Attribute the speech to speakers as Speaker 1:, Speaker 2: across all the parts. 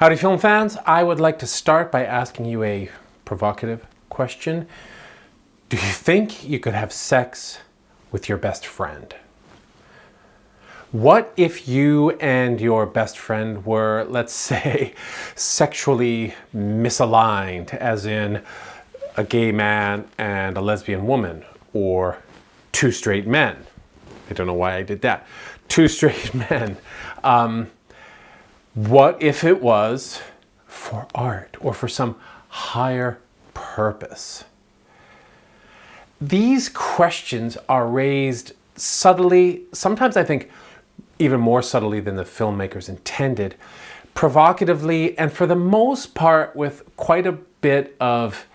Speaker 1: Howdy film fans, I would like to start by asking you a provocative question. Do you think you could have sex with your best friend? What if you and your best friend were, let's say, sexually misaligned, as in a gay man and a lesbian woman, or two straight men? I don't know why I did that. Two straight men. What if it was for art or for some higher purpose? These questions are raised subtly, sometimes I think even more subtly than the filmmakers intended, provocatively, and for the most part with quite a bit of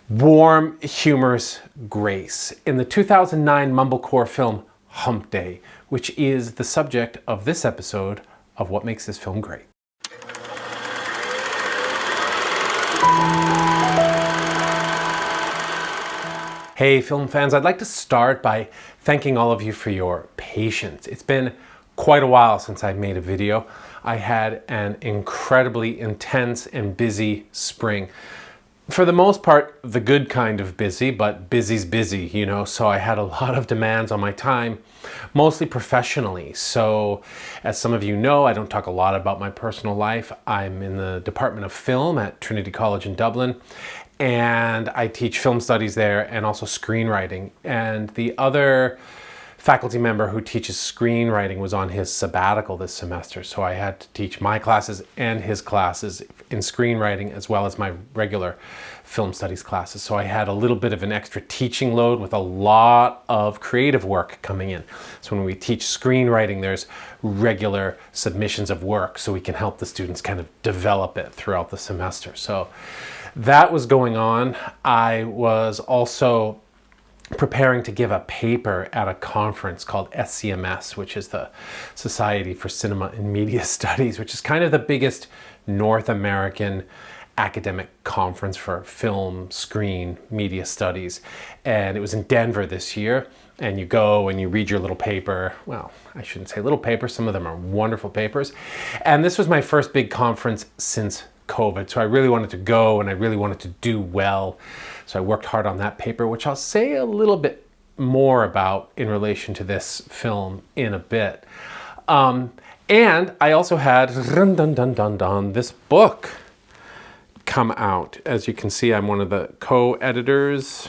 Speaker 1: warm, humorous grace. In the 2009 Mumblecore film Humpday, which is the subject of this episode of what makes this film great. Hey film fans, I'd like to start by thanking all of you for your patience. It's been quite a while since I made a video. I had an incredibly intense and busy spring. For the most part, the good kind of busy, but busy's busy, you know, so I had a lot of demands on my time, mostly professionally. So, as some of you know, I don't talk a lot about my personal life. I'm in the Department of Film at Trinity College in Dublin, and I teach film studies there and also screenwriting. And the other faculty member who teaches screenwriting was on his sabbatical this semester, so I had to teach my classes and his classes in screenwriting as well as my regular film studies classes. So I had a little bit of an extra teaching load with a lot of creative work coming in. So when we teach screenwriting, there's regular submissions of work so we can help the students kind of develop it throughout the semester. So that was going on. I was also preparing to give a paper at a conference called SCMS, which is the Society for Cinema and Media Studies, which is kind of the biggest North American academic conference for film, screen, media studies. And it was in Denver this year. And you go and you read your little paper. Well, I shouldn't say little paper. Some of them are wonderful papers. And this was my first big conference since COVID. So I really wanted to go and I really wanted to do well. So I worked hard on that paper, which I'll say a little bit more about in relation to this film in a bit. And I also had this book come out. As you can see, I'm one of the co-editors.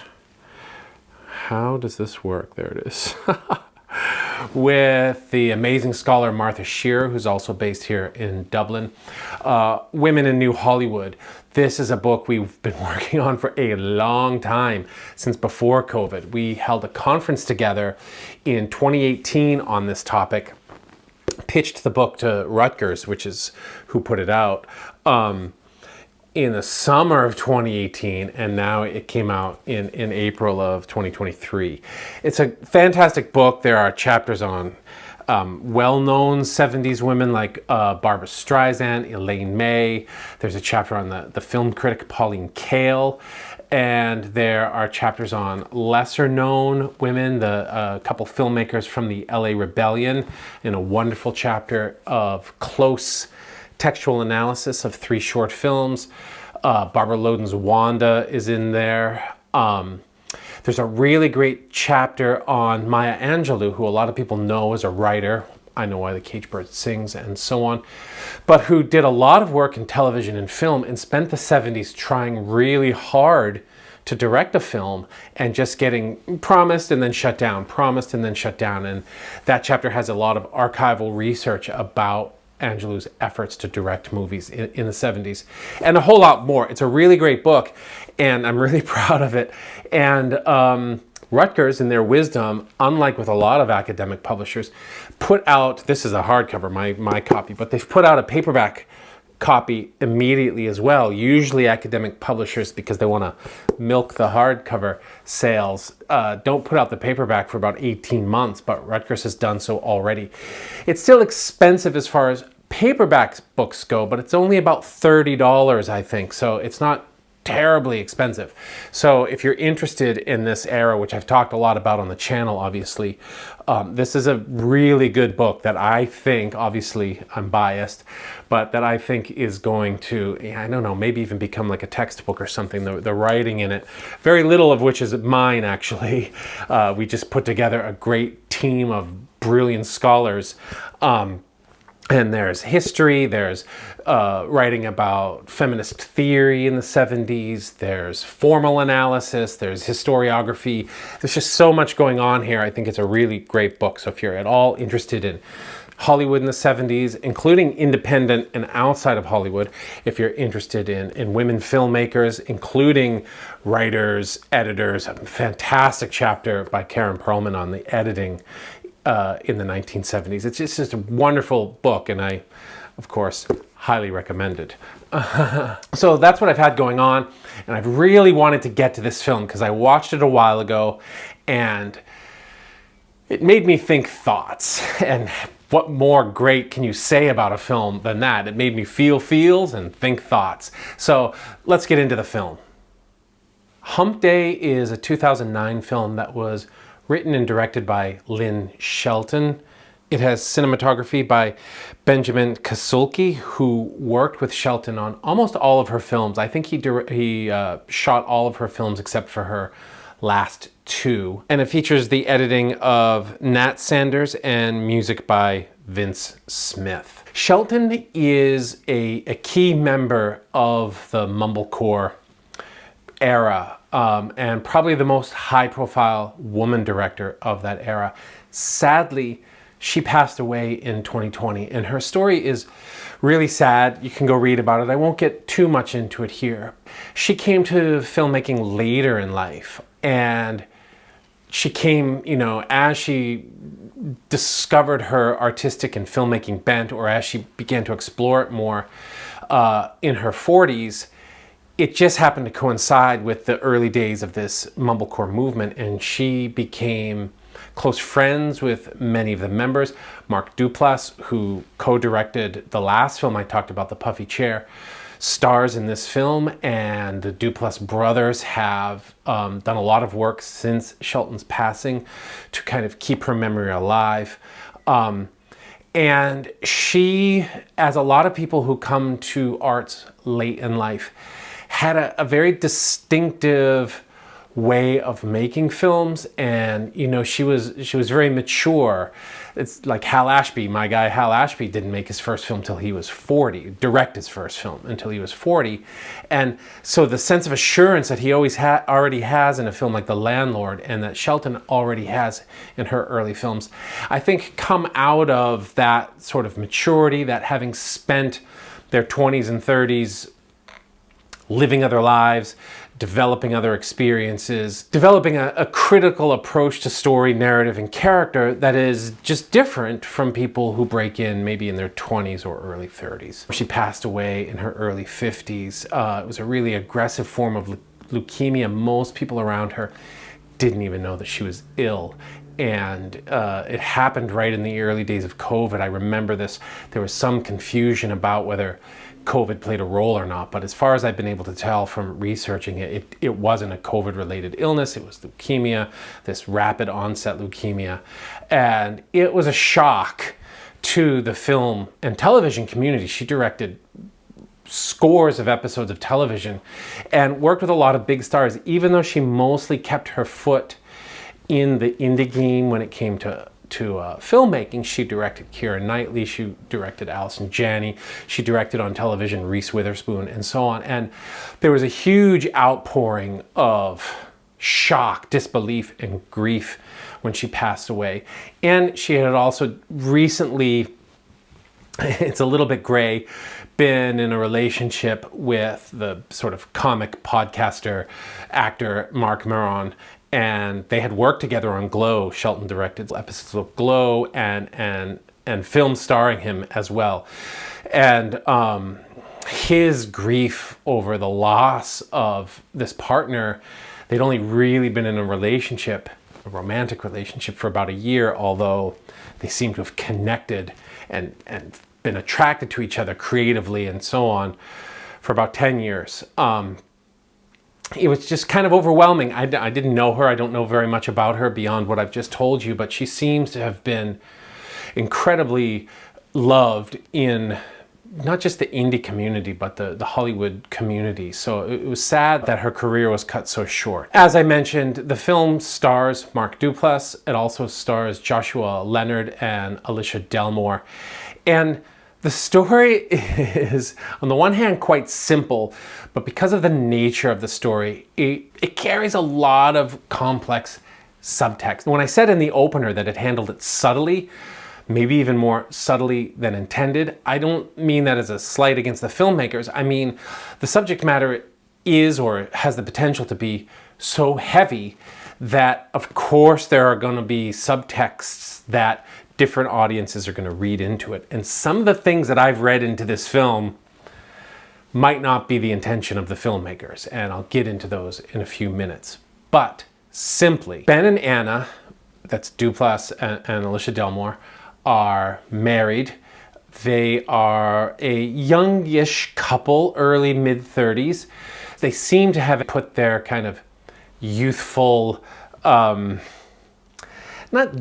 Speaker 1: How does this work? There it is. With the amazing scholar Martha Shearer, who's also based here in Dublin. Women in New Hollywood. This is a book we've been working on for a long time, since before COVID. We held a conference together in 2018 on this topic, pitched the book to Rutgers, which is who put it out, in the summer of 2018, and now it came out in April of 2023. It's a fantastic book. There are chapters on well-known 70s women like Barbra Streisand, Elaine May. There's a chapter on the film critic Pauline Kael. And there are chapters on lesser-known women, the couple filmmakers from the LA Rebellion, in a wonderful chapter of close textual analysis of 3 short films. Barbara Loden's Wanda is in there. There's a really great chapter on Maya Angelou, who a lot of people know as a writer. I Know Why the Caged Bird Sings and so on, but who did a lot of work in television and film and spent the 70s trying really hard to direct a film and just getting promised and then shut down, promised and then shut down. And that chapter has a lot of archival research about Angelou's efforts to direct movies in the 70s and a whole lot more. It's a really great book and I'm really proud of it. And Rutgers, in their wisdom, unlike with a lot of academic publishers, put out, this is a hardcover, my copy, but they've put out a paperback copy immediately as well. Usually academic publishers, because they want to milk the hardcover sales, don't put out the paperback for about 18 months, but Rutgers has done so already. It's still expensive as far as paperback books go, but it's only about $30, I think, so it's not terribly expensive. So if you're interested in this era, which I've talked a lot about on the channel, obviously, this is a really good book that I think, obviously I'm biased, but that I think is going to, I don't know, maybe even become like a textbook or something. The writing in it, very little of which is mine actually. We just put together a great team of brilliant scholars. And there's history, there's writing about feminist theory in the 70s, there's formal analysis, there's historiography. There's just so much going on here. I think it's a really great book. So if you're at all interested in Hollywood in the 70s, including independent and outside of Hollywood, if you're interested in women filmmakers, including writers, editors, a fantastic chapter by Karen Perlman on the editing in the 1970s. It's just a wonderful book, and I, of course, highly recommend it. So that's what I've had going on, and I've really wanted to get to this film because I watched it a while ago, and it made me think thoughts. And what more great can you say about a film than that? It made me feel feels and think thoughts. So let's get into the film. Humpday is a 2009 film that was written and directed by Lynn Shelton. It has cinematography by Benjamin Kasulki, who worked with Shelton on almost all of her films. I think he shot all of her films except for her last two. And it features the editing of Nat Sanders and music by Vince Smith. Shelton is a key member of the Mumblecore era, and probably the most high-profile woman director of that era. Sadly, she passed away in 2020, and her story is really sad. You can go read about it. I won't get too much into it here. She came to filmmaking later in life, and she came, you know, as she discovered her artistic and filmmaking bent, or as she began to explore it more in her 40s. It just happened to coincide with the early days of this Mumblecore movement, and she became close friends with many of the members. Mark Duplass, who co-directed the last film I talked about, The Puffy Chair, stars in this film, and the Duplass brothers have done a lot of work since Shelton's passing to kind of keep her memory alive. And she, as a lot of people who come to arts late in life, had a very distinctive way of making films, and you know, she was very mature. It's like Hal Ashby, my guy Hal Ashby didn't make his first film till he was 40, direct his first film until he was 40. And so the sense of assurance that he already has in a film like The Landlord, and that Shelton already has in her early films, I think come out of that sort of maturity, that having spent their 20s and 30s living other lives, developing other experiences, developing a critical approach to story, narrative, and character that is just different from people who break in maybe in their 20s or early 30s. She passed away in her early 50s. It was a really aggressive form of leukemia. Most people around her didn't even know that she was ill. And it happened right in the early days of COVID. I remember this. There was some confusion about whether COVID played a role or not, but as far as I've been able to tell from researching it, it wasn't a COVID-related illness. It was leukemia, this rapid onset leukemia. And it was a shock to the film and television community. She directed scores of episodes of television and worked with a lot of big stars, even though she mostly kept her foot in the indie game when it came to filmmaking. She directed Keira Knightley, she directed Allison Janney, she directed on television Reese Witherspoon, and so on. And there was a huge outpouring of shock, disbelief, and grief when she passed away. And she had also recently, it's a little bit gray, been in a relationship with the sort of comic podcaster, actor Mark Maron, and they had worked together on Glow. Shelton directed episodes of Glow and film starring him as well. And his grief over the loss of this partner, they'd only really been in a relationship, a romantic relationship, for about a year, although they seemed to have connected and been attracted to each other creatively and so on for about 10 years. it was just kind of overwhelming. I didn't know her. I don't know very much about her beyond what I've just told you, but she seems to have been incredibly loved in not just the indie community, but the Hollywood community. So it was sad that her career was cut so short. As I mentioned, the film stars Mark Duplass. It also stars Joshua Leonard and Alicia Delmore. And the story is, on the one hand, quite simple, but because of the nature of the story, it carries a lot of complex subtext. When I said in the opener that it handled it subtly, maybe even more subtly than intended, I don't mean that as a slight against the filmmakers. I mean, the subject matter is, or has the potential to be, so heavy that of course there are going to be subtexts that different audiences are going to read into it. And some of the things that I've read into this film might not be the intention of the filmmakers, and I'll get into those in a few minutes. But simply, Ben and Anna, that's Duplass and Alicia Delmore, are married. They are a youngish couple, early mid-30s. They seem to have put their kind of youthful, not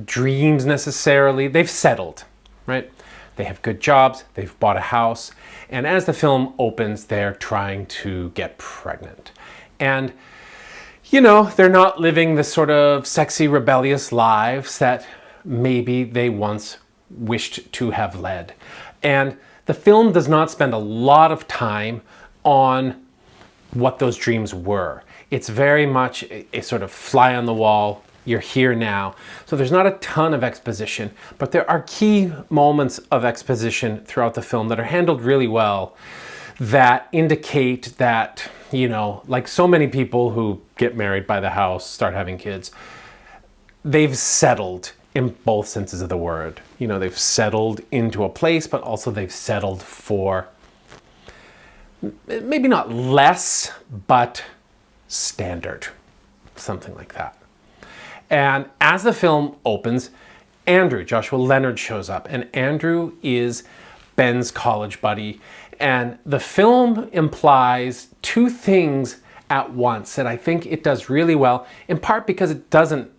Speaker 1: dreams necessarily, they've settled, right? They have good jobs, they've bought a house, and as the film opens, they're trying to get pregnant. And, you know, they're not living the sort of sexy, rebellious lives that maybe they once wished to have led. And the film does not spend a lot of time on what those dreams were. It's very much a sort of fly on the wall, you're here now. So there's not a ton of exposition, but there are key moments of exposition throughout the film that are handled really well that indicate that, you know, like so many people who get married, buy the house, start having kids, they've settled in both senses of the word. You know, they've settled into a place, but also they've settled for maybe not less, but standard, something like that. And as the film opens, Andrew, Joshua Leonard, shows up, and Andrew is Ben's college buddy. And the film implies two things at once that I think it does really well, in part because it doesn't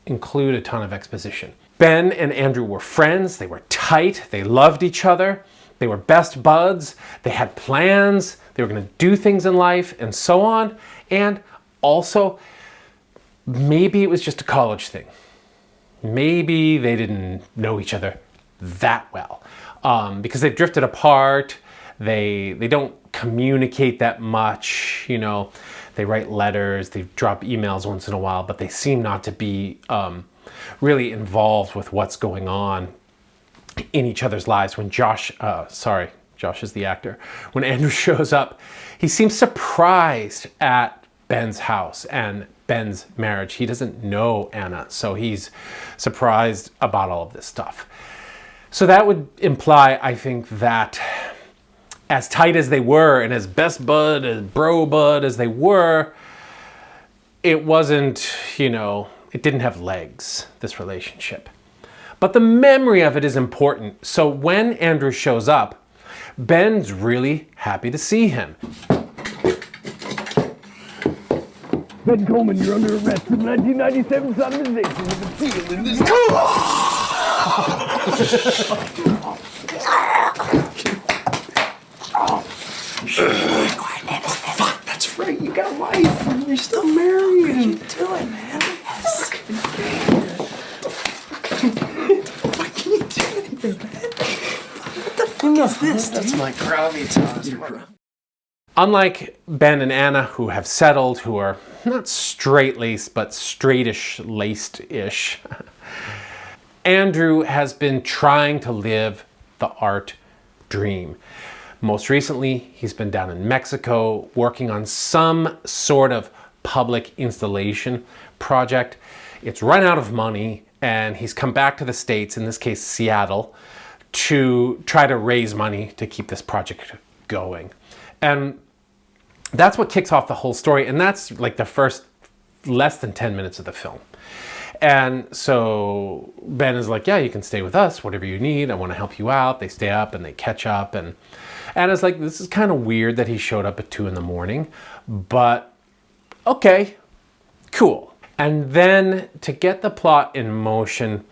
Speaker 1: include a ton of exposition. Ben and Andrew were friends, they were tight, they loved each other, they were best buds, they had plans, they were going to do things in life, and so on. And also, maybe it was just a college thing. Maybe they didn't know each other that well because they've drifted apart. They don't communicate that much. You know, they write letters, they drop emails once in a while, but they seem not to be really involved with what's going on in each other's lives. When Josh is the actor. When Andrew shows up, he seems surprised at Ben's house and Ben's marriage. He doesn't know Anna, so he's surprised about all of this stuff. So that would imply, I think, that as tight as they were and as best bud, as bro bud as they were, it wasn't, you know, it didn't have legs, this relationship. But the memory of it is important. So when Andrew shows up, Ben's really happy to see him.
Speaker 2: Ben Coleman, you're under arrest for 1997 sodomization of the field in this...
Speaker 3: Fuck, that's right, you got a wife and you're still married. What are you doing, man? What can you do here, man? What the fuck is this? That's my gravitas.
Speaker 1: Unlike Ben and Anna, who have settled, who are not straight-laced, but straightish-laced-ish, Andrew has been trying to live the art dream. Most recently, he's been down in Mexico working on some sort of public installation project. It's run out of money, and he's come back to the States, in this case Seattle, to try to raise money to keep this project going. And that's what kicks off the whole story, and that's like the first less than 10 minutes of the film. And so Ben is like, yeah, you can stay with us, whatever you need, I want to help you out. They stay up and they catch up, and Anna's like, this is kind of weird that he showed up at 2 in the morning, but okay, cool. And then to get the plot in motion,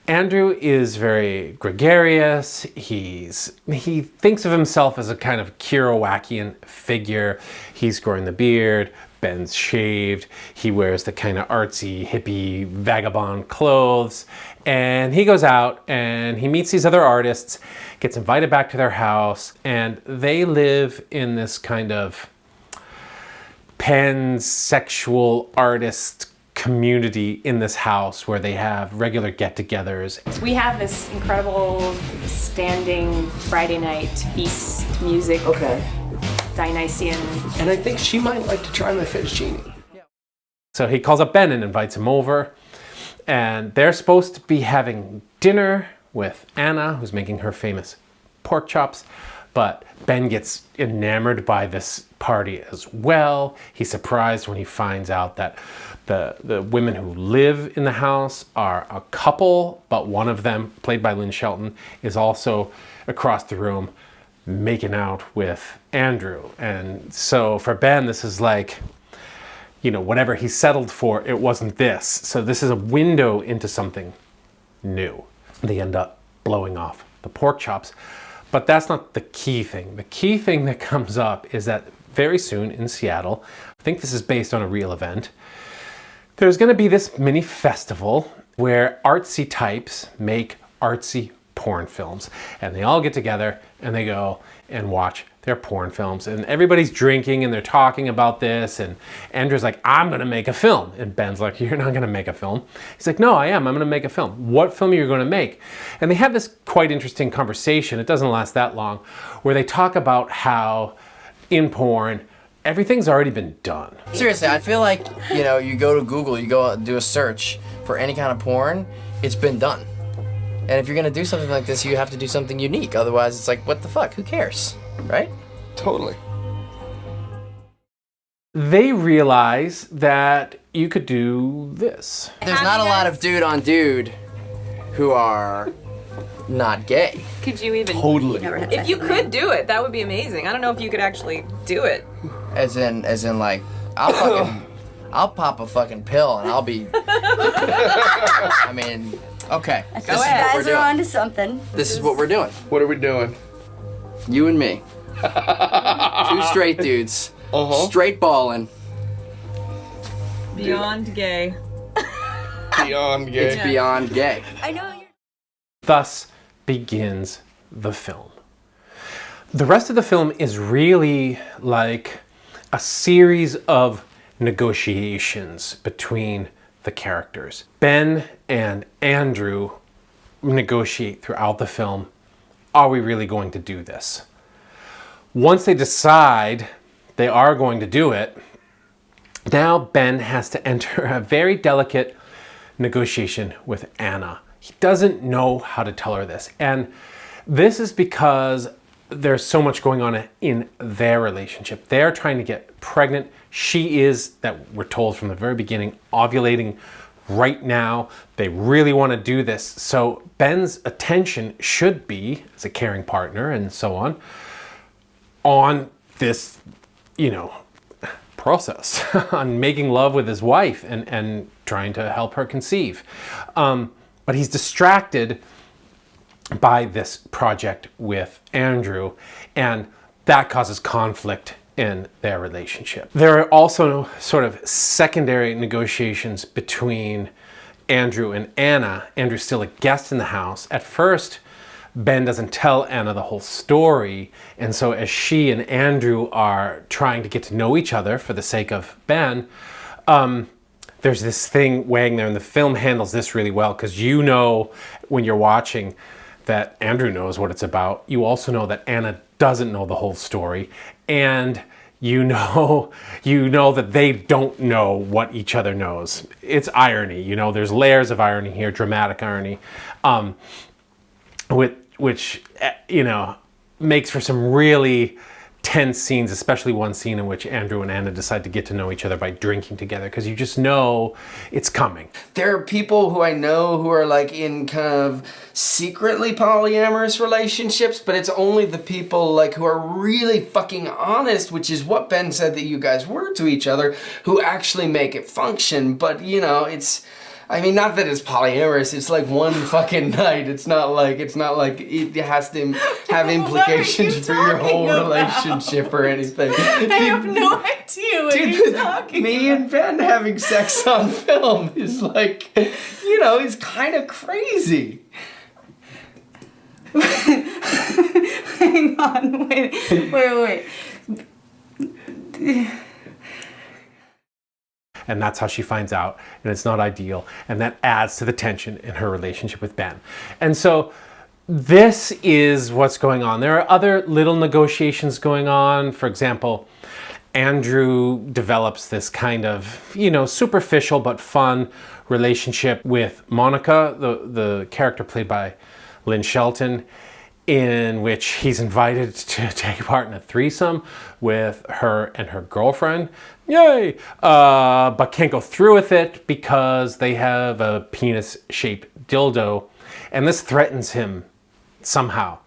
Speaker 1: Andrew is very gregarious. He thinks of himself as a kind of Kerouacian figure. He's growing the beard, Ben's shaved, he wears the kind of artsy, hippie, vagabond clothes, and he goes out and he meets these other artists, gets invited back to their house, and they live in this kind of pansexual artist community in this house where they have regular get-togethers.
Speaker 4: We have this incredible standing Friday night feast music.
Speaker 3: Okay.
Speaker 4: Dionysian.
Speaker 3: And I think she might like to try my fettuccine.
Speaker 1: So he calls up Ben and invites him over, and they're supposed to be having dinner with Anna, who's making her famous pork chops, but Ben gets enamored by this party as well. He's surprised when he finds out that the women who live in the house are a couple, but one of them, played by Lynn Shelton, is also across the room making out with Andrew. And so for Ben, this is like, you know, whatever he settled for, it wasn't this. So this is a window into something new. They end up blowing off the pork chops. But that's not the key thing. The key thing that comes up is that very soon in Seattle, I think this is based on a real event, there's going to be this mini festival where artsy types make artsy porn films, and they all get together and they go and watch their porn films, and everybody's drinking and they're talking about this, and Andrew's like, I'm gonna make a film, and Ben's like, you're not gonna make a film. He's like, no, I'm gonna make a film. What film are you gonna make? And they have this quite interesting conversation, it doesn't last that long, where they talk about how in porn everything's already been done.
Speaker 3: Seriously, I feel like, you know, you go to Google, you go out and do a search for any kind of porn, it's been done. And if you're gonna do something like this, you have to do something unique. Otherwise, it's like, what the fuck? Who cares? Right?
Speaker 5: Totally.
Speaker 1: They realize that you could do this.
Speaker 3: There's not a lot of dude on dude who are not gay.
Speaker 4: Could you even?
Speaker 5: Totally.
Speaker 4: If you could do it, that would be amazing. I don't know if you could actually do it.
Speaker 3: As in like, I'll pop a fucking pill and I'll be. I mean, okay.
Speaker 6: I think you guys are onto something.
Speaker 3: This is what we're doing.
Speaker 5: What are we doing?
Speaker 3: You and me. Two straight dudes. Straight balling.
Speaker 4: Beyond gay.
Speaker 5: Beyond gay.
Speaker 3: It's beyond gay.
Speaker 6: I know you're.
Speaker 1: Thus begins the film. The rest of the film is really like a series of negotiations between the characters. Ben and Andrew negotiate throughout the film, are we really going to do this? Once they decide they are going to do it, now Ben has to enter a very delicate negotiation with Anna. He doesn't know how to tell her this. And this is because there's so much going on in their relationship. They're trying to get pregnant. She is, that we're told from the very beginning, ovulating right now. They really want to do this. So Ben's attention should be, as a caring partner and so on this, you know, process on making love with his wife and trying to help her conceive. But he's distracted by this project with Andrew, and that causes conflict in their relationship. There are also sort of secondary negotiations between Andrew and Anna. Andrew's still a guest in the house. At first, Ben doesn't tell Anna the whole story, and so as she and Andrew are trying to get to know each other for the sake of Ben, there's this thing weighing there, and the film handles this really well, because you know when you're watching that Andrew knows what it's about. You also know that Anna doesn't know the whole story, and you know that they don't know what each other knows. It's irony, you know, there's layers of irony here, dramatic irony, which you know, makes for some really tense scenes, especially one scene in which Andrew and Anna decide to get to know each other by drinking together, because you just know it's coming.
Speaker 5: There are people who I know who are like in kind of secretly polyamorous relationships, but it's only the people like who are really fucking honest, which is what Ben said that you guys were to each other, who actually make it function. But you know, it's, I mean, not that it's polyamorous, it's like one fucking night. It's not like it has to have implications for your whole relationship or anything.
Speaker 4: I have no idea what you're talking
Speaker 5: Me and Ben having sex on film is like, you know, it's kind of crazy.
Speaker 4: Hang on, wait.
Speaker 1: And that's how she finds out, and it's not ideal, and that adds to the tension in her relationship with Ben. And so this is what's going on. There are other little negotiations going on. For example, Andrew develops this kind of, you know, superficial but fun relationship with Monica, the character played by Lynn Shelton, in which he's invited to take part in a threesome with her and her girlfriend. Yay! But can't go through with it because they have a penis-shaped dildo, and this threatens him somehow.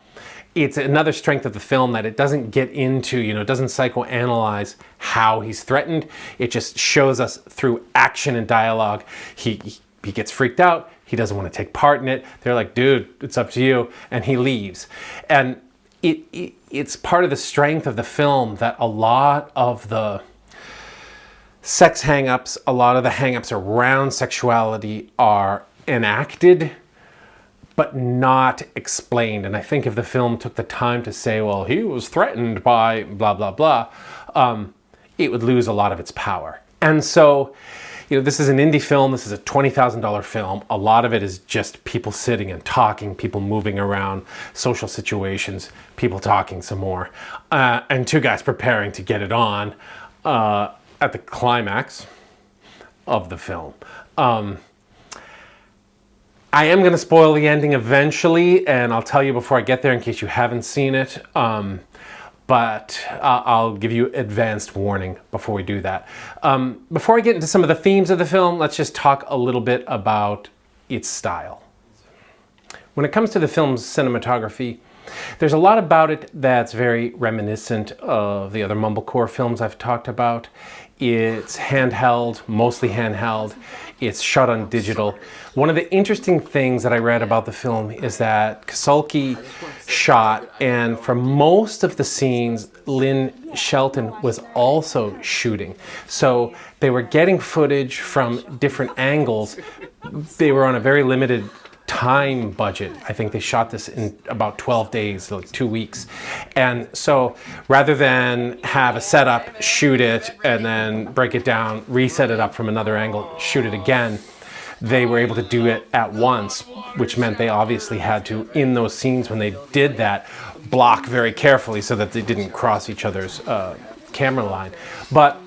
Speaker 1: It's another strength of the film that it doesn't get into, you know, it doesn't psychoanalyze how he's threatened. It just shows us through action and dialogue. He gets freaked out. He doesn't want to take part in it. They're like, dude, it's up to you. And he leaves. And it's part of the strength of the film that a lot of the sex hang-ups, a lot of the hang-ups around sexuality are enacted, but not explained. And I think if the film took the time to say, well, he was threatened by blah, blah, blah, it would lose a lot of its power. And so, you know, this is an indie film. This is a $20,000 film. A lot of it is just people sitting and talking, people moving around, social situations, people talking some more, and two guys preparing to get it on at the climax of the film. I am going to spoil the ending eventually, and I'll tell you before I get there in case you haven't seen it. But I'll give you advanced warning before we do that. Before I get into some of the themes of the film, let's just talk a little bit about its style. When it comes to the film's cinematography, there's a lot about it that's very reminiscent of the other Mumblecore films I've talked about. It's handheld, mostly handheld. It's shot on digital. One of the interesting things that I read about the film is that Kasulki shot, and for most of the scenes, Lynn Shelton was also shooting. So they were getting footage from different angles. They were on a very limited time budget. I think they shot this in about 12 days, like 2 weeks. And so rather than have a setup, shoot it, and then break it down, reset it up from another angle, shoot it again, they were able to do it at once, which meant they obviously had to, in those scenes when they did that, block very carefully so that they didn't cross each other's camera line. But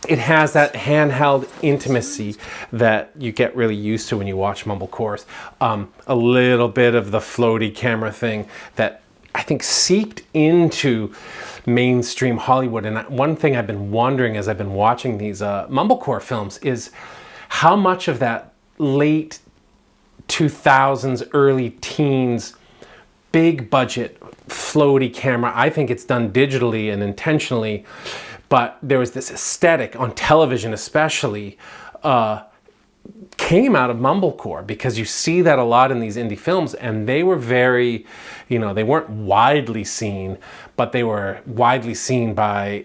Speaker 1: it has that handheld intimacy that you get really used to when you watch Mumblecores. A little bit of the floaty camera thing that I think seeped into mainstream Hollywood. And one thing I've been wondering as I've been watching these Mumblecore films is how much of that late 2000s, early teens, big budget floaty camera, I think it's done digitally and intentionally, but there was this aesthetic on television especially, came out of Mumblecore, because you see that a lot in these indie films, and they were very, you know, they weren't widely seen, but they were widely seen by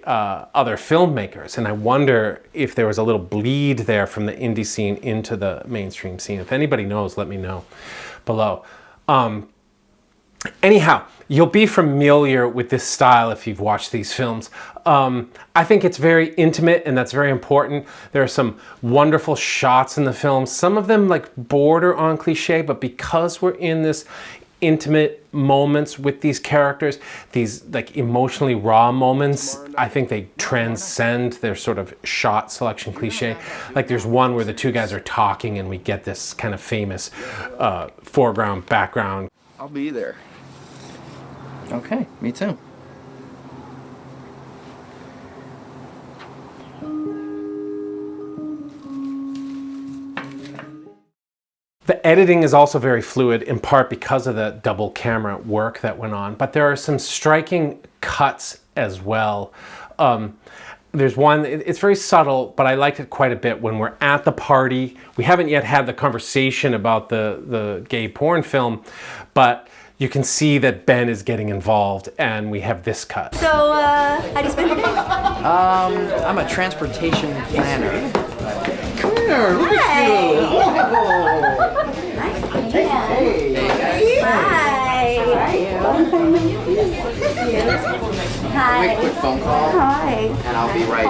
Speaker 1: other filmmakers. And I wonder if there was a little bleed there from the indie scene into the mainstream scene. If anybody knows, let me know below. Anyhow, you'll be familiar with this style if you've watched these films. I think it's very intimate, and that's very important. There are some wonderful shots in the film, some of them like border on cliche, but because we're in this intimate moments with these characters, these like emotionally raw moments, I think they transcend their sort of shot selection cliche. Like there's one where the two guys are talking and we get this kind of famous foreground, background.
Speaker 5: I'll be there.
Speaker 3: Okay, me too.
Speaker 1: editing is also very fluid, in part because of the double camera work that went on, but there are some striking cuts as well. There's one, it's very subtle, but I liked it quite a bit when we're at the party. We haven't yet had the conversation about the gay porn film, but you can see that Ben is getting involved, and we have this cut.
Speaker 6: So, how do you spend your day?
Speaker 3: I'm a transportation planner.
Speaker 5: Come here, look at you.
Speaker 6: Hi.
Speaker 3: Quick phone call.
Speaker 6: Hi.
Speaker 3: And I'll be right.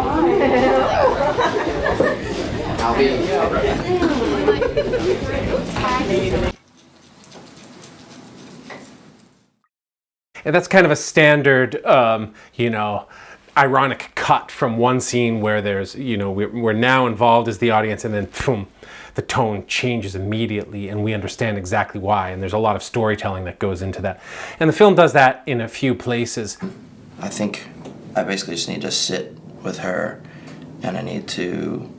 Speaker 1: And that's kind of a standard, you know, ironic cut from one scene where there's, you know, we're now involved as the audience, and then boom, the tone changes immediately and we understand exactly why. And there's a lot of storytelling that goes into that. And the film does that in a few places.
Speaker 7: I think I basically just need to sit with her, and I need to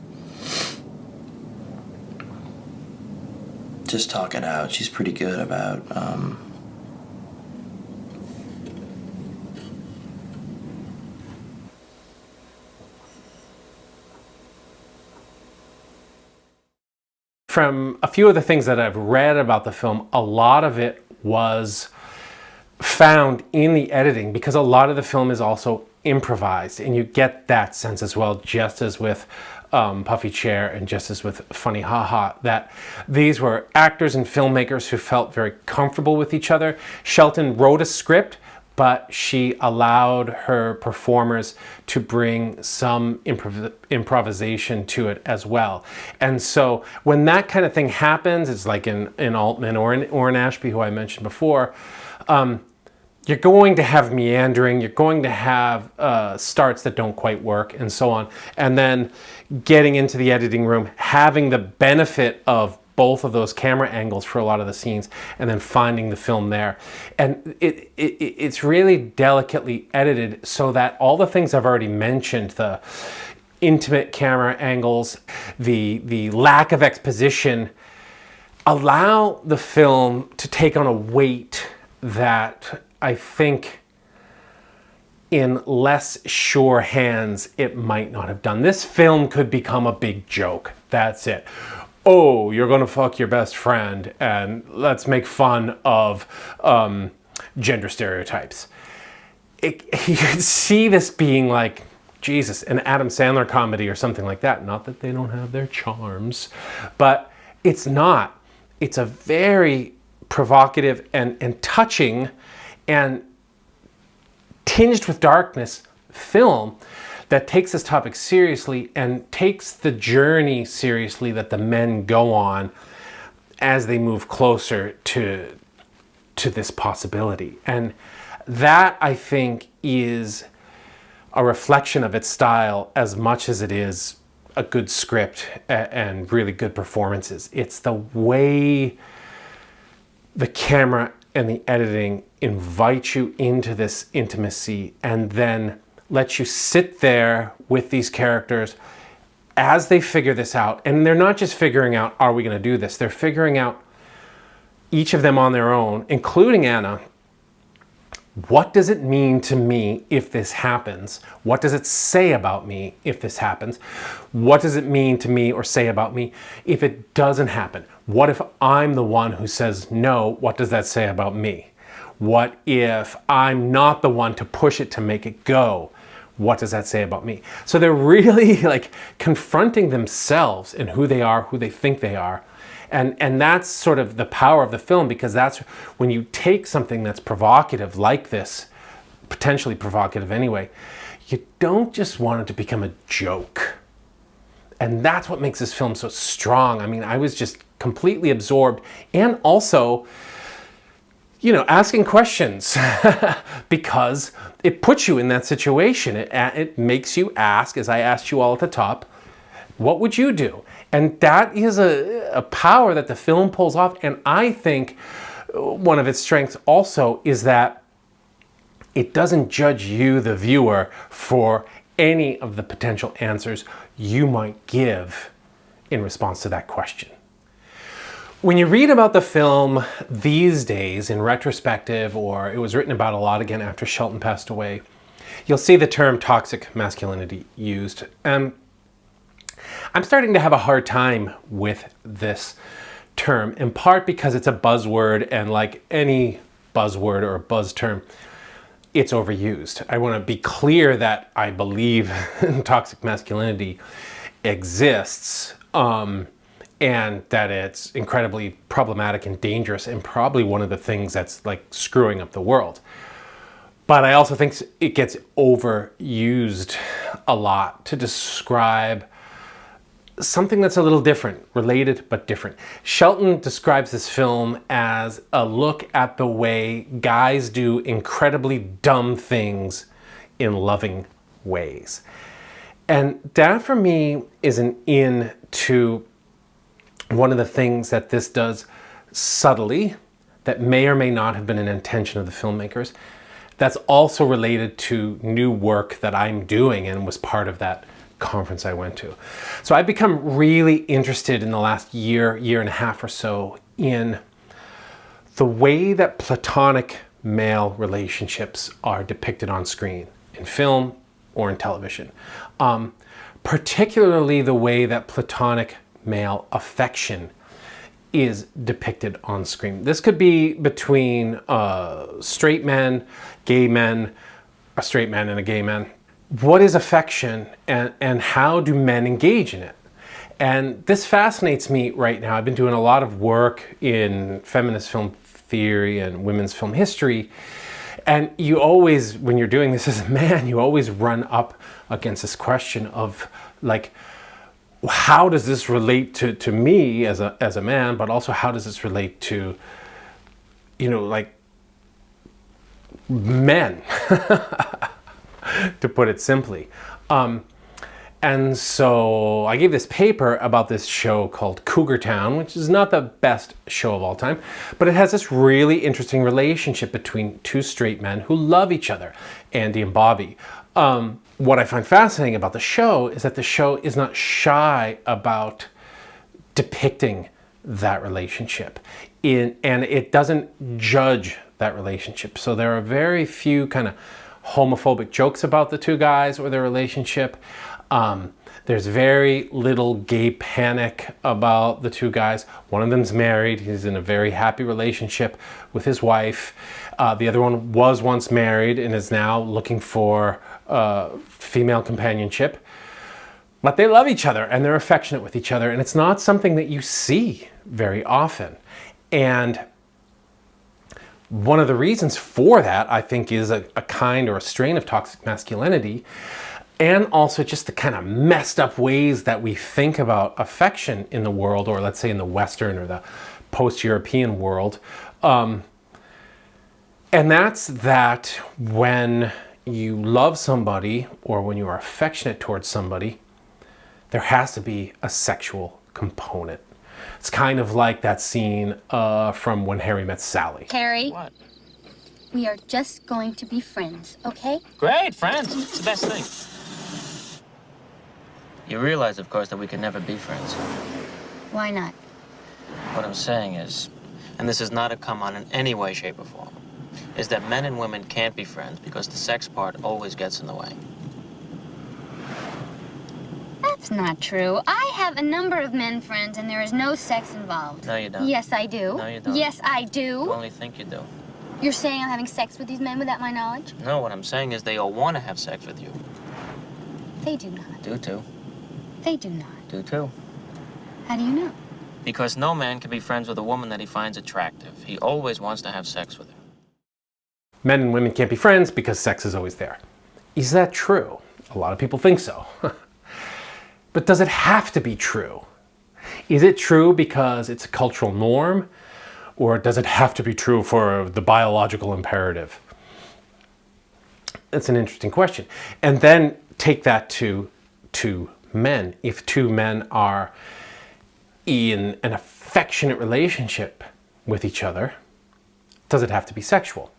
Speaker 7: just talk it out. She's pretty good about
Speaker 1: From a few of the things that I've read about the film, a lot of it was found in the editing, because a lot of the film is also improvised, and you get that sense as well, just as with Puffy Chair and just as with Funny Ha Ha, that these were actors and filmmakers who felt very comfortable with each other. Shelton wrote a script, but she allowed her performers to bring some improvisation to it as well. And so when that kind of thing happens, it's like in Altman or in Orrin Ashby, who I mentioned before, you're going to have meandering, you're going to have starts that don't quite work, and so on. And then getting into the editing room, having the benefit of both of those camera angles for a lot of the scenes, and then finding the film there. And it's really delicately edited so that all the things I've already mentioned, the intimate camera angles, the lack of exposition, allow the film to take on a weight that I think in less sure hands it might not have done. This film could become a big joke. That's it. Oh, you're gonna fuck your best friend, and let's make fun of gender stereotypes. You could see this being like, Jesus, an Adam Sandler comedy or something like that. Not that they don't have their charms, but it's not. It's a very provocative and touching and tinged with darkness film that takes this topic seriously and takes the journey seriously that the men go on as they move closer to this possibility. And that, I think, is a reflection of its style as much as it is a good script and really good performances. It's the way the camera and the editing invite you into this intimacy and then let you sit there with these characters as they figure this out. And they're not just figuring out, are we going to do this? They're figuring out, each of them on their own, including Anna, what does it mean to me if this happens? What does it say about me if this happens? What does it mean to me or say about me if it doesn't happen? What if I'm the one who says no? What does that say about me? What if I'm not the one to push it to make it go? What does that say about me? So they're really like confronting themselves and who they are, who they think they are. And that's sort of the power of the film, because that's when you take something that's provocative like this, potentially provocative anyway, you don't just want it to become a joke. And that's what makes this film so strong. I mean, I was just completely absorbed, and also, you know, asking questions because it puts you in that situation. It makes you ask, as I asked you all at the top, what would you do? And that is a power that the film pulls off. And I think one of its strengths also is that it doesn't judge you, the viewer, for any of the potential answers you might give in response to that question. When you read about the film these days in retrospective, or it was written about a lot again after Shelton passed away, you'll see the term toxic masculinity used. I'm starting to have a hard time with this term, in part because it's a buzzword, and like any buzzword or a buzz term, it's overused. I want to be clear that I believe toxic masculinity exists, and that it's incredibly problematic and dangerous, and probably one of the things that's like screwing up the world. But I also think it gets overused a lot to describe something that's a little different, related but different. Shelton describes this film as a look at the way guys do incredibly dumb things in loving ways. And that for me is an in to one of the things that this does subtly, that may or may not have been an intention of the filmmakers, that's also related to new work that I'm doing and was part of that conference I went to. So I've become really interested in the last year and a half or so in the way that platonic male relationships are depicted on screen, in film or in television. Particularly the way that platonic male affection is depicted on screen. This could be between straight men, gay men, a straight man and a gay man. What is affection, and how do men engage in it? And this fascinates me right now. I've been doing a lot of work in feminist film theory and women's film history. And you always, when you're doing this as a man, you always run up against this question of like, how does this relate to me as a man, but also how does this relate to, you know, like men, to put it simply. And so I gave this paper about this show called Cougar Town, which is not the best show of all time, but it has this really interesting relationship between two straight men who love each other, Andy and Bobby. What I find fascinating about the show is that the show is not shy about depicting that relationship, and it doesn't judge that relationship. So there are very few kind of homophobic jokes about the two guys or their relationship. There's very little gay panic about the two guys. One of them's married. He's in a very happy relationship with his wife. The other one was once married and is now looking for female companionship. But they love each other and they're affectionate with each other. And it's not something that you see very often. And one of the reasons for that, I think, is a kind or a strain of toxic masculinity, and also just the kind of messed up ways that we think about affection in the world, or let's say in the Western or the post-European world. And that's that when you love somebody or when you are affectionate towards somebody, there has to be a sexual component. It's kind of like that scene from When Harry Met Sally.
Speaker 8: Harry.
Speaker 9: What?
Speaker 8: We are just going to be friends, okay?
Speaker 9: Great, friends. It's the best thing. You realize, of course, that we can never be friends.
Speaker 8: Why not?
Speaker 9: What I'm saying is, and this is not a come on in any way, shape, or form, is that men and women can't be friends because the sex part always gets in the way.
Speaker 8: That's not true. I have a number of men friends and there is no sex involved.
Speaker 9: No, you don't.
Speaker 8: Yes, I do.
Speaker 9: No, you don't.
Speaker 8: Yes, I
Speaker 9: You
Speaker 8: do.
Speaker 9: only think you do.
Speaker 8: You're saying I'm having sex with these men without my knowledge?
Speaker 9: No, what I'm saying is they all want to have sex with you.
Speaker 8: They do not.
Speaker 9: Do too.
Speaker 8: They do not.
Speaker 9: Do too.
Speaker 8: How do you know?
Speaker 9: Because no man can be friends with a woman that he finds attractive. He always wants to have sex with her.
Speaker 1: Men and women can't be friends because sex is always there. Is that true? A lot of people think so. But does it have to be true? Is it true because it's a cultural norm? Or does it have to be true for the biological imperative? That's an interesting question. And then take that to men. If two men are in an affectionate relationship with each other, does it have to be sexual?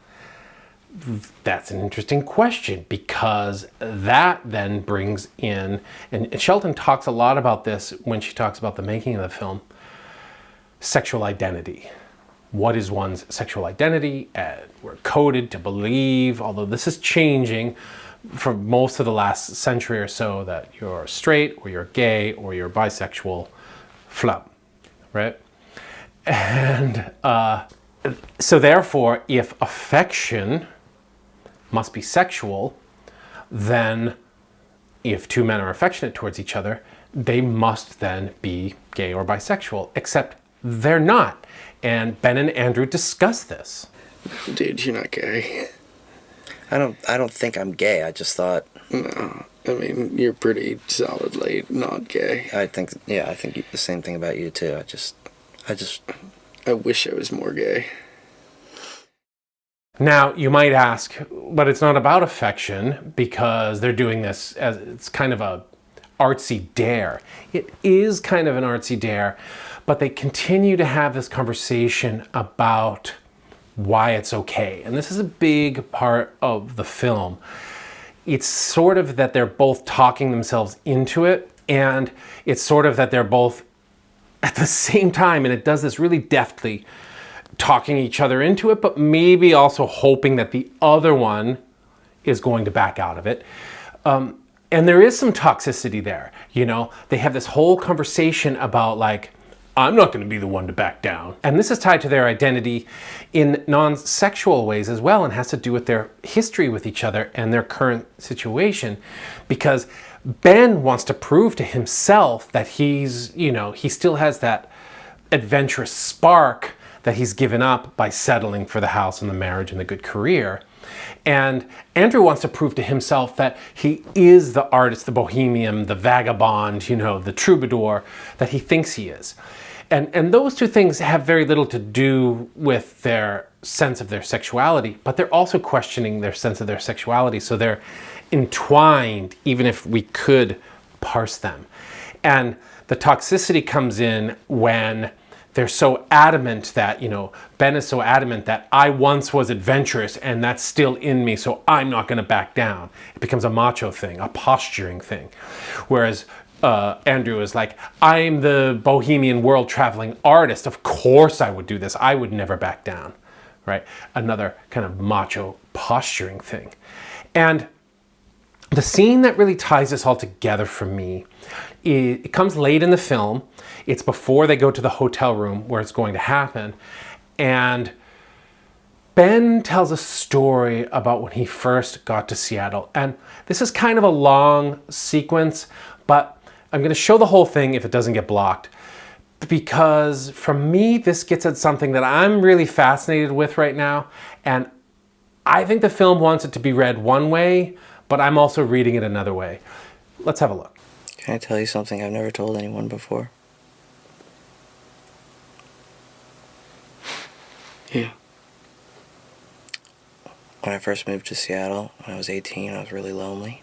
Speaker 1: That's an interesting question, because that then brings in, and Shelton talks a lot about this when she talks about the making of the film, sexual identity. What is one's sexual identity? We're coded to believe, although this is changing for most of the last century or so, that you're straight or you're gay or you're bisexual, flub, right? And so therefore, if affection must be sexual, then if two men are affectionate towards each other, they must then be gay or bisexual, except they're not. And Ben and Andrew discuss this.
Speaker 5: Dude, you're not gay.
Speaker 7: I don't think I'm gay. I just thought.
Speaker 5: No, I mean, you're pretty solidly not gay.
Speaker 7: I think the same thing about you too.
Speaker 5: I wish I was more gay.
Speaker 1: Now, you might ask, but it's not about affection because they're doing this as it's kind of a artsy dare. It is kind of an artsy dare, but they continue to have this conversation about why it's okay. And this is a big part of the film. It's sort of that they're both talking themselves into it, and it's sort of that they're both at the same time, and it does this really deftly, talking each other into it, but maybe also hoping that the other one is going to back out of it. And there is some toxicity there, you know? They have this whole conversation about like, I'm not going to be the one to back down. And this is tied to their identity in non-sexual ways as well, and has to do with their history with each other and their current situation. Because Ben wants to prove to himself that he's, you know, he still has that adventurous spark that he's given up by settling for the house and the marriage and the good career. And Andrew wants to prove to himself that he is the artist, the bohemian, the vagabond, you know, the troubadour that he thinks he is. And those two things have very little to do with their sense of their sexuality, but they're also questioning their sense of their sexuality. So they're entwined, even if we could parse them. And the toxicity comes in when they're so adamant that, you know, Ben is so adamant that I once was adventurous and that's still in me, so I'm not going to back down. It becomes a macho thing, a posturing thing. Whereas Andrew is like, I'm the bohemian world traveling artist. Of course I would do this. I would never back down, right? Another kind of macho posturing thing. And the scene that really ties this all together for me, it comes late in the film. It's before they go to the hotel room where it's going to happen. And Ben tells a story about when he first got to Seattle. And this is kind of a long sequence, but I'm going to show the whole thing if it doesn't get blocked. Because for me, this gets at something that I'm really fascinated with right now. And I think the film wants it to be read one way, but I'm also reading it another way. Let's have a look.
Speaker 7: Can I tell you something I've never told anyone before?
Speaker 5: Yeah.
Speaker 7: When I first moved to Seattle, when I was 18, I was really lonely.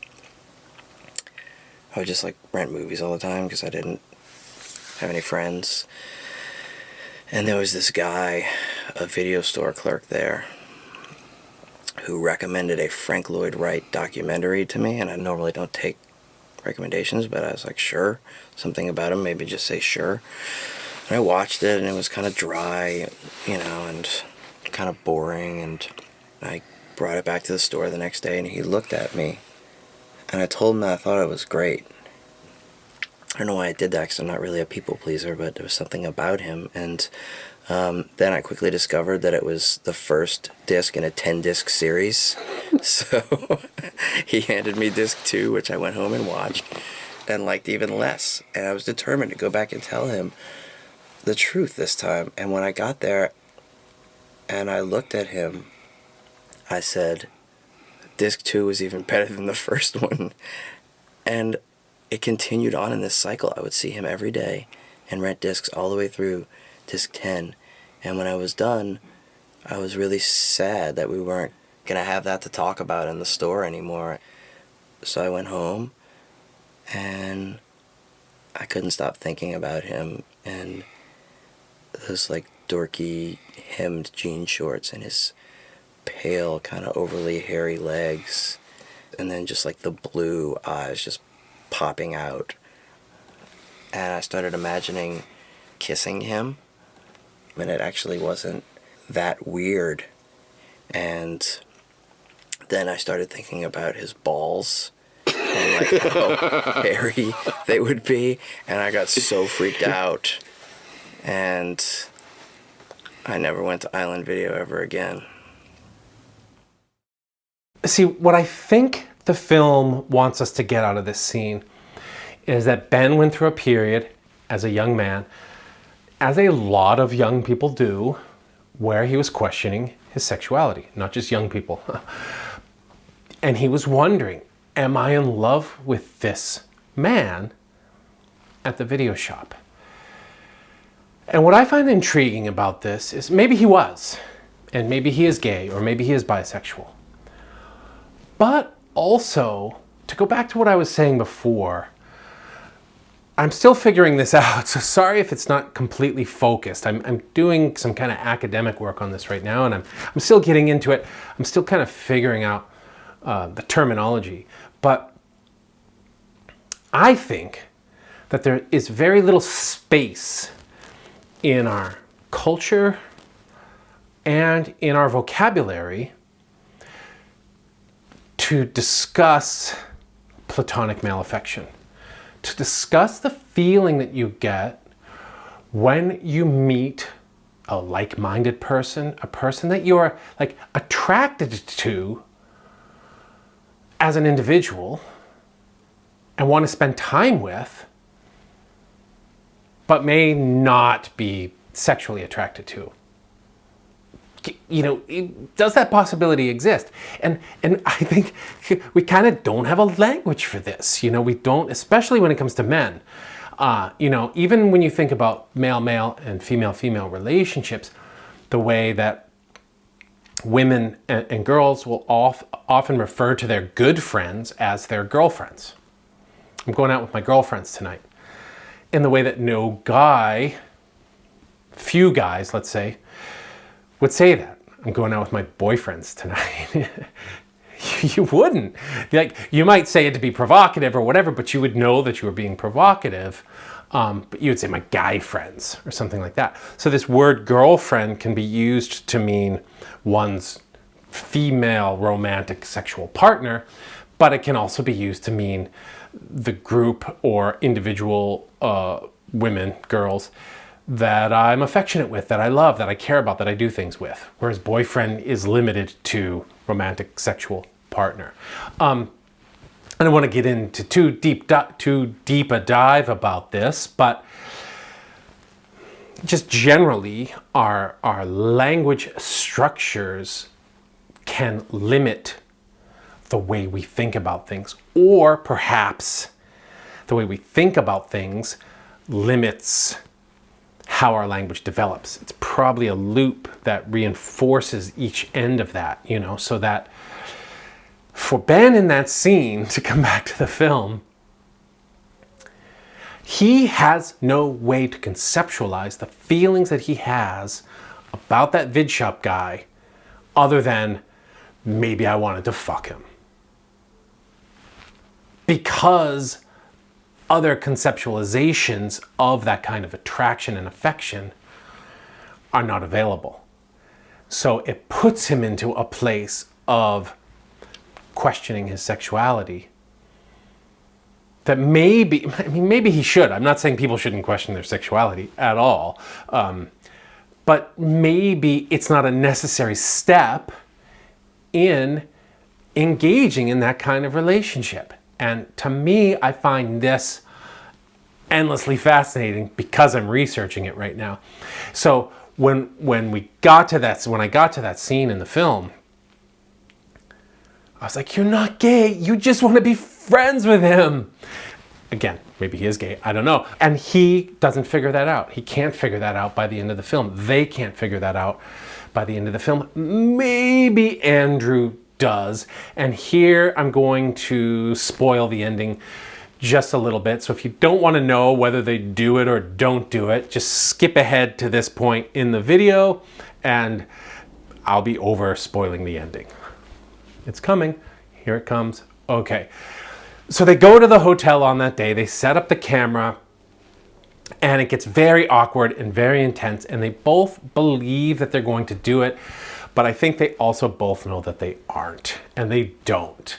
Speaker 7: I would just like rent movies all the time because I didn't have any friends. And there was this guy, a video store clerk there, who recommended a Frank Lloyd Wright documentary to me, and I normally don't take recommendations, but I was like, sure, something about him, maybe just say sure. And I watched it, and it was kind of dry, you know, and kind of boring, and I brought it back to the store the next day, and he looked at me, and I told him that I thought it was great. I don't know why I did that, because I'm not really a people pleaser, but there was something about him, and then I quickly discovered that it was the first disc in a 10-disc series. So he handed me disc 2, which I went home and watched, and liked even less. And I was determined to go back and tell him the truth this time. And when I got there and I looked at him, I said, disc 2 was even better than the first one. And it continued on in this cycle. I would see him every day and rent discs all the way through disc 10. And when I was done, I was really sad that we weren't going to have that to talk about in the store anymore. So I went home, and I couldn't stop thinking about him and those like dorky hemmed jean shorts and his pale, kind of overly hairy legs, and then just like the blue eyes just popping out. And I started imagining kissing him and it actually wasn't that weird. And then I started thinking about his balls and like how hairy they would be, and I got so freaked out, and I never went to Island Video ever again.
Speaker 1: See, what I think the film wants us to get out of this scene is that Ben went through a period as a young man, as a lot of young people do, where he was questioning his sexuality, not just young people. And he was wondering, am I in love with this man at the video shop? And what I find intriguing about this is maybe he was, and maybe he is gay, or maybe he is bisexual. But also, to go back to what I was saying before, I'm still figuring this out, so sorry if it's not completely focused. I'm doing some kind of academic work on this right now, and I'm still getting into it. I'm still kind of figuring out the terminology. But I think that there is very little space in our culture and in our vocabulary to discuss platonic male affection, to discuss the feeling that you get when you meet a like-minded person, a person that you are like attracted to as an individual and want to spend time with, but may not be sexually attracted to. You know, does that possibility exist? And I think we kind of don't have a language for this. You know, we don't, especially when it comes to men. You know, even when you think about male-male and female-female relationships, the way that women and girls will often refer to their good friends as their girlfriends. I'm going out with my girlfriends tonight. In the way that no guy, few guys, let's say, would say that. I'm going out with my boyfriends tonight. You wouldn't. Like, you might say it to be provocative or whatever, but you would know that you were being provocative. But you would say my guy friends or something like that. So this word girlfriend can be used to mean one's female romantic sexual partner, but it can also be used to mean the group or individual women, girls, that I'm affectionate with, that I love, that I care about, that I do things with. Whereas boyfriend is limited to romantic sexual partner. I don't want to get into too deep a dive about this, but just generally our language structures can limit the way we think about things, or perhaps the way we think about things limits how our language develops. It's probably a loop that reinforces each end of that, you know, so that for Ben in that scene, to come back to the film, he has no way to conceptualize the feelings that he has about that vid shop guy other than maybe I wanted to fuck him. Because other conceptualizations of that kind of attraction and affection are not available. So it puts him into a place of questioning his sexuality that maybe, I mean, maybe he should. I'm not saying people shouldn't question their sexuality at all. But maybe it's not a necessary step in engaging in that kind of relationship. And to me, I find this endlessly fascinating because I'm researching it right now. So when I got to that scene in the film, I was like, you're not gay. You just want to be friends with him. Again, maybe he is gay. I don't know. And he doesn't figure that out. He can't figure that out by the end of the film. They can't figure that out by the end of the film. Maybe Andrew does. And here I'm going to spoil the ending just a little bit. So if you don't want to know whether they do it or don't do it, just skip ahead to this point in the video and I'll be over spoiling the ending. It's coming. Here it comes. Okay. So they go to the hotel on that day. They set up the camera And it gets very awkward and very intense, and they both believe that they're going to do it, but I think they also both know that they aren't, and they don't.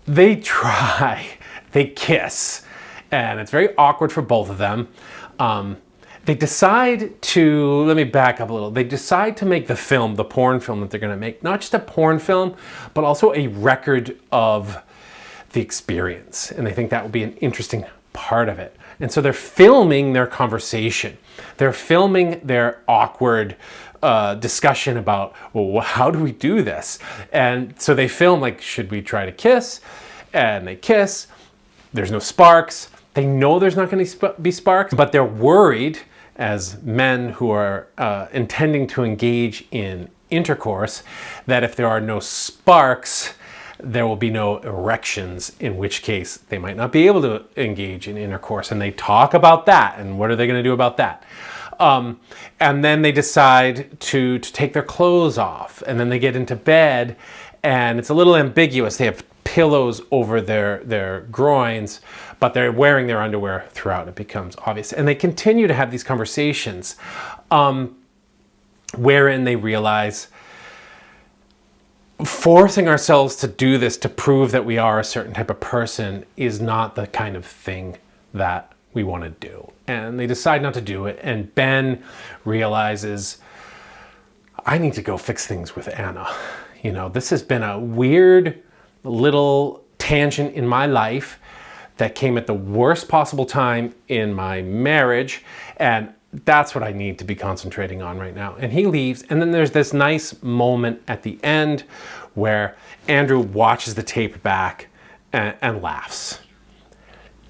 Speaker 1: They try, they kiss, and it's very awkward for both of them. They decide to, let me back up a little, they decide to make the film, the porn film that they're gonna make, not just a porn film, but also a record of the experience, and they think that will be an interesting part of it. And so they're filming their conversation. They're filming their awkward discussion about, well, how do we do this? And so they film like, should we try to kiss? And they kiss. There's no sparks. They know there's not going to be sparks, but they're worried as men who are intending to engage in intercourse that if there are no sparks, there will be no erections, in which case they might not be able to engage in intercourse. And they talk about that, and what are they going to do about that? And then they decide to take their clothes off, and then they get into bed, and it's a little ambiguous. They have pillows over their groins, but they're wearing their underwear throughout. It becomes obvious. And they continue to have these conversations wherein they realize forcing ourselves to do this to prove that we are a certain type of person is not the kind of thing that we want to do. And they decide not to do it. And Ben realizes, I need to go fix things with Anna. You know, this has been a weird little tangent in my life that came at the worst possible time in my marriage. And that's what I need to be concentrating on right now. And he leaves, and then there's this nice moment at the end where Andrew watches the tape back and laughs.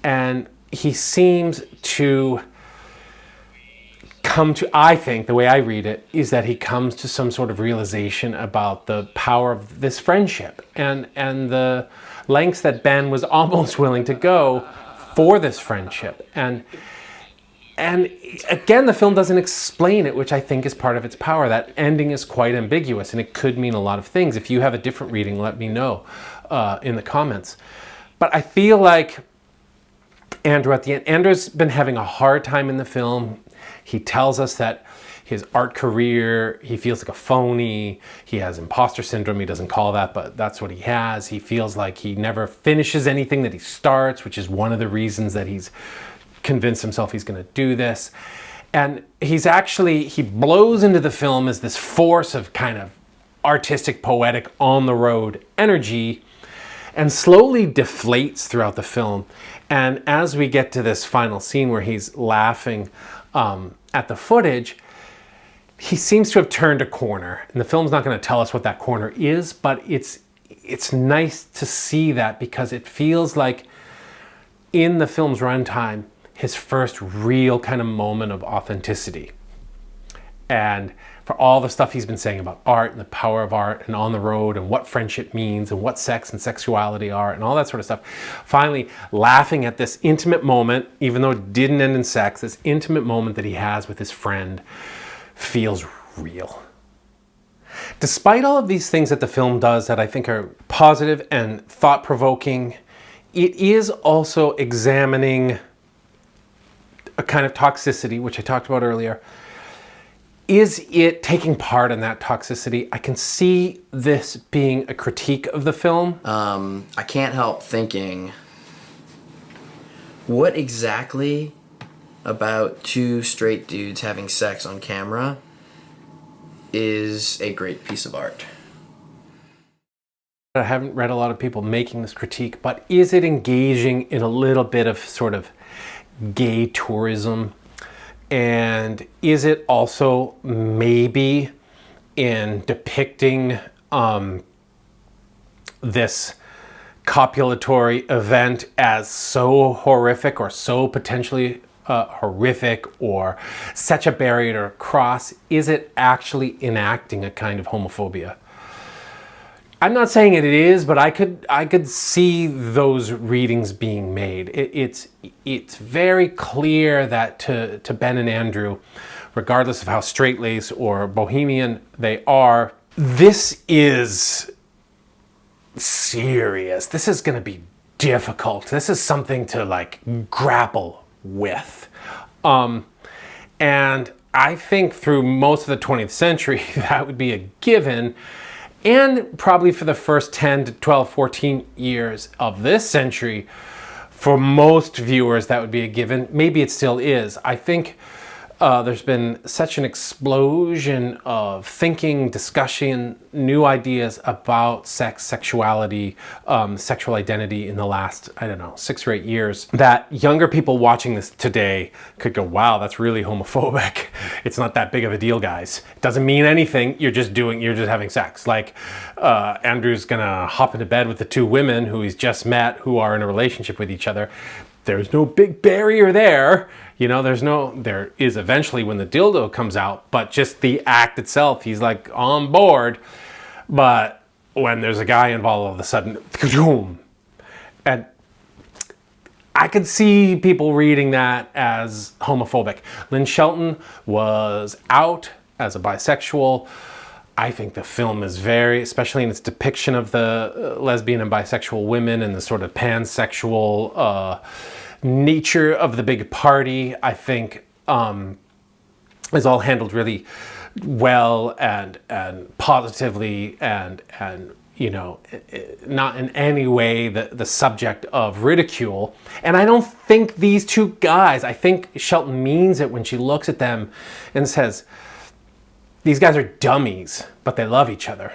Speaker 1: And he seems to come to, I think, the way I read it, is that he comes to some sort of realization about the power of this friendship and the lengths that Ben was almost willing to go for this friendship. And again, the film doesn't explain it, which I think is part of its power. That ending is quite ambiguous, and it could mean a lot of things. If you have a different reading, let me know in the comments. But I feel like Andrew at the end, Andrew's been having a hard time in the film. He tells us that his art career, he feels like a phony. He has imposter syndrome. He doesn't call that, but that's what he has. He feels like he never finishes anything that he starts, which is one of the reasons that he's convinced himself he's going to do this. And he blows into the film as this force of kind of artistic, poetic, on the road energy, and slowly deflates throughout the film. And as we get to this final scene where he's laughing at the footage, he seems to have turned a corner. And the film's not going to tell us what that corner is, but it's nice to see that, because it feels like in the film's runtime, his first real kind of moment of authenticity. And for all the stuff he's been saying about art and the power of art and on the road and what friendship means and what sex and sexuality are and all that sort of stuff, finally laughing at this intimate moment, even though it didn't end in sex, this intimate moment that he has with his friend feels real. Despite all of these things that the film does that I think are positive and thought-provoking, it is also examining a kind of toxicity, which I talked about earlier. Is it taking part in that toxicity? I can see this being a critique of the film.
Speaker 3: I can't help thinking, what exactly about two straight dudes having sex on camera is a great piece of art?
Speaker 1: I haven't read a lot of people making this critique, but is it engaging in a little bit of sort of gay tourism? And is it also maybe in depicting this copulatory event as so horrific or so potentially horrific or such a barrier to cross? Is it actually enacting a kind of homophobia? I'm not saying it is, but I could see those readings being made. It's very clear that to Ben and Andrew, regardless of how straight-laced or bohemian they are, this is serious. This is going to be difficult. This is something to like grapple with. And I think through most of the 20th century, that would be a given. And probably for the first 10 to 12, 14 years of this century, for most viewers, that would be a given. Maybe it still is. I think there's been such an explosion of thinking, discussion, new ideas about sex, sexuality, sexual identity in the last, I don't know, 6 or 8 years, that younger people watching this today could go, wow, that's really homophobic. It's not that big of a deal, guys. It doesn't mean anything. You're just having sex. Like Andrew's gonna hop into bed with the 2 women who he's just met who are in a relationship with each other. There's no big barrier there. You know, there is eventually when the dildo comes out, but just the act itself, he's like on board. But when there's a guy involved, all of a sudden, and I could see people reading that as homophobic. Lynn Shelton was out as a bisexual. I think the film is very, especially in its depiction of the lesbian and bisexual women and the sort of pansexual nature of the big party, I think is all handled really well and positively and you know, not in any way the subject of ridicule. And I don't think these 2 guys, I think Shelton means it when she looks at them and says, these guys are dummies, but they love each other.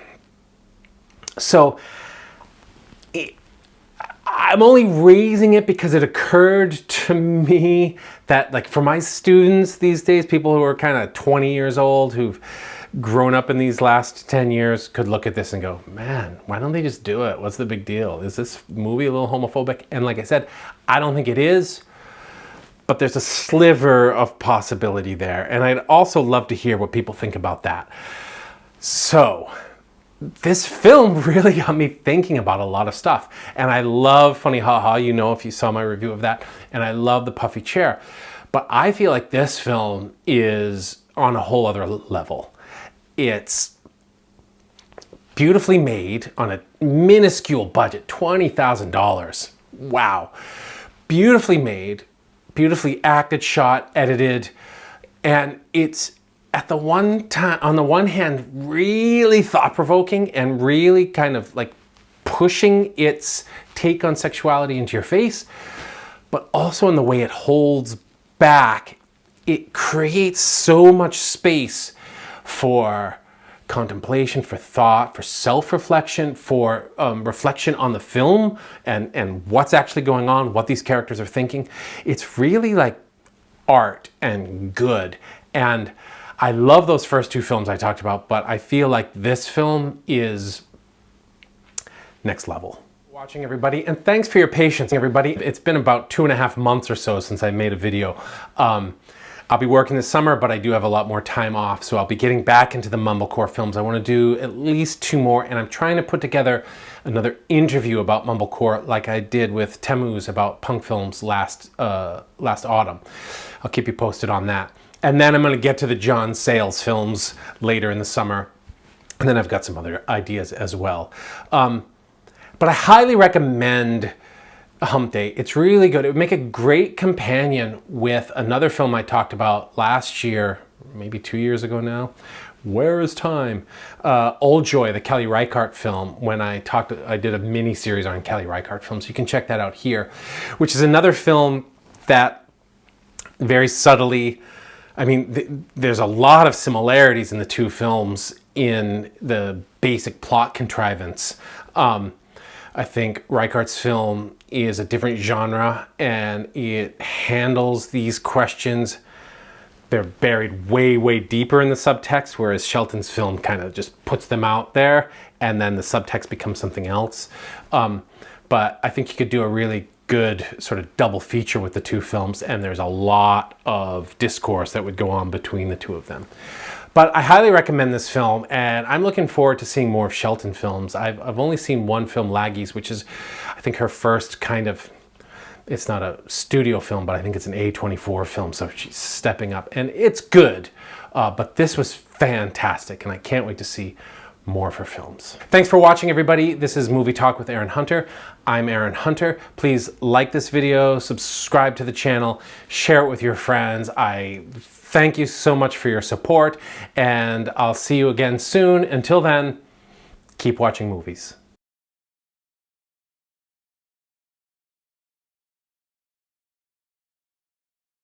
Speaker 1: So I'm only raising it because it occurred to me that, like, for my students these days, people who are kind of 20 years old, who've grown up in these last 10 years, could look at this and go, man, why don't they just do it? What's the big deal? Is this movie a little homophobic? And like I said, I don't think it is, but there's a sliver of possibility there. And I'd also love to hear what people think about that. So this film really got me thinking about a lot of stuff. And I love Funny Ha Ha, you know, if you saw my review of that. And I love The Puffy Chair. But I feel like this film is on a whole other level. It's beautifully made on a minuscule budget, $20,000. Wow. Beautifully made, beautifully acted, shot, edited. And it's on the one hand, really thought-provoking and really kind of like pushing its take on sexuality into your face, but also in the way it holds back. It creates so much space for contemplation, for thought, for self-reflection, for reflection on the film and what's actually going on, what these characters are thinking. It's really like art and good. And I love those first 2 films I talked about, but I feel like this film is next level. Watching, everybody, and thanks for your patience, everybody. It's been about 2.5 months or so since I made a video. I'll be working this summer, but I do have a lot more time off, so I'll be getting back into the Mumblecore films. I want to do at least 2 more, and I'm trying to put together another interview about Mumblecore like I did with Temu's about punk films last autumn. I'll keep you posted on that. And then I'm going to get to the John Sayles films later in the summer. And then I've got some other ideas as well. But I highly recommend Humpday. It's really good. It would make a great companion with another film I talked about last year, maybe 2 years ago now. Where is Time? Old Joy, the Kelly Reichardt film, when I did a mini series on Kelly Reichardt films. You can check that out here, which is another film that very subtly, I mean, there's a lot of similarities in the 2 films in the basic plot contrivance. I think Reichardt's film is a different genre and it handles these questions. They're buried way, way deeper in the subtext, whereas Shelton's film kind of just puts them out there and then the subtext becomes something else. But I think you could do a really good sort of double feature with the 2 films, and there's a lot of discourse that would go on between the 2 of them. But I highly recommend this film, and I'm looking forward to seeing more of Shelton films. I've only seen one film, Laggies, which is, I think, her first kind of, it's not a studio film, but I think it's an A24 film, so she's stepping up, and it's good. But this was fantastic, and I can't wait to see more for films. Thanks for watching, everybody. This is Movie Talk with Aaron Hunter. I'm Aaron Hunter. Please like this video, subscribe to the channel, share it with your friends. I thank you so much for your support, and I'll see you again soon. Until then, keep watching movies.